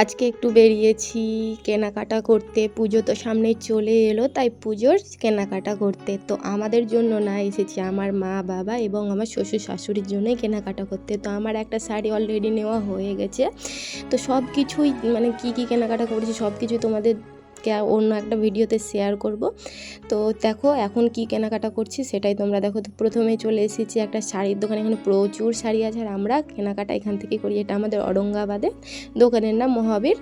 আজকে একটু বেরিয়েছি কেনাকাটা করতে। পুজো তো সামনেই চলে এলো, তাই পুজোর কেনাকাটা করতে। তো আমাদের জন্য না, এসেছি আমার মা বাবা এবং আমার শ্বশুর শাশুড়ির জন্যই কেনাকাটা করতে। তো আমার একটা শাড়ি অলরেডি নেওয়া হয়ে গেছে। তো সব কিছুই মানে কী কেনাকাটা করেছি সব কিছুই তোমাদের অন্য একটা ভিডিওতে শেয়ার করব। তো দেখো এখন কি কেনাকাটা করছি সেটাই তোমরা দেখো। তো প্রথমেই চলে এসেছি একটা শাড়ির দোকানে। এখানে প্রচুর শাড়ি আছে আর আমরা কেনাকাটা এখান থেকেই করি। এটা আমাদের ঔরঙ্গাবাদে, দোকানের নাম মহাবীর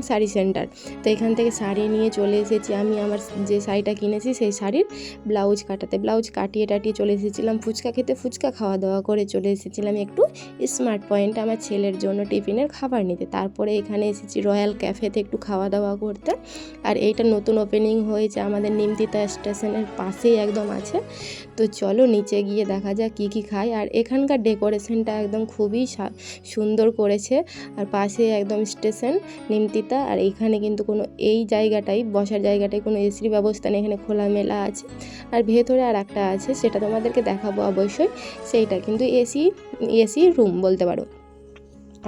শাড়ি সেন্টার। তো এখান থেকে শাড়ি নিয়ে চলে এসেছি আমি আমার যে শাড়িটা কিনেছি সেই শাড়ির ব্লাউজ কাটাতে। ব্লাউজ কাটিয়ে টাটিয়ে চলে এসেছিলাম ফুচকা খেতে। ফুচকা খাওয়া দাওয়া করে চলে এসেছিলাম একটু স্মার্ট পয়েন্ট আমার ছেলের জন্য টিফিনের খাবার নিতে। তারপরে এখানে এসেছি রয়্যাল ক্যাফেতে একটু খাওয়া দাওয়া করতে। আর এইটা নতুন ওপেনিং হয়েছে আমাদের নিমতিতা স্টেশনের পাশেই একদম আছে। তো চলো নিচে গিয়ে দেখা যাক কী খাই। আর এখানকার ডেকোরেশনটা একদম খুবই সুন্দর করেছে। আর পাশে একদম স্টেশন নিমতিতা। আর এইখানে কিন্তু কোনো এই জায়গাটাই বসার জায়গাটায় কোনো এসির ব্যবস্থা নেই, এখানে খোলামেলা আছে। আর ভেতরে আর একটা আছে, সেটা তোমাদেরকে দেখাবো অবশ্যই। সেইটা কিন্তু এসি রুম বলতে পারো।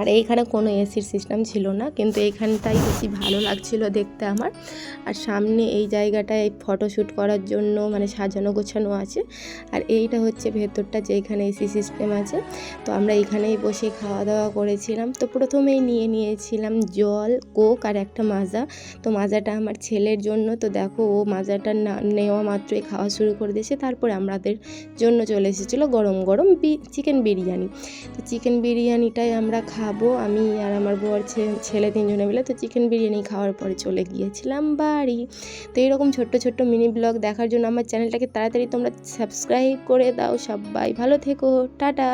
আর এইখানে কোনো এসির সিস্টেম ছিল না, কিন্তু এইখানটাই বেশি ভালো লাগছিল দেখতে আমার। আর সামনে এই জায়গাটায় ফটোশ্যুট করার জন্য মানে সাজানো গোছানো আছে। আর এইটা হচ্ছে ভেতরটা যেখানে এসি সিস্টেম আছে। তো আমরা এখানেই বসে খাওয়া দাওয়া করেছিলাম। তো প্রথমেই নিয়েছিলাম জল, কোক আর একটা মাজা। তো মাজাটা আমার ছেলের জন্য। তো দেখো ও মাজাটা নেওয়া মাত্রই খাওয়া শুরু করে দিয়েছে। তারপরে আমাদের জন্য চলে এসেছিলো গরম গরম চিকেন বিরিয়ানি। তো চিকেন বিরিয়ানিটাই আমরা খাবো, আমি আর আমার বর ছেলে তিনজনে মিলে। তো চিকেন বিরিয়ানি খাওয়ার পরে চলে গিয়েছিলাম বাড়ি। তো এইরকম ছোট্ট ছোট্ট মিনি ব্লগ দেখার জন্য আমার চ্যানেলটাকে তাড়াতাড়ি তোমরা সাবস্ক্রাইব করে দাও। সবাই ভালো থেকো, টাটা।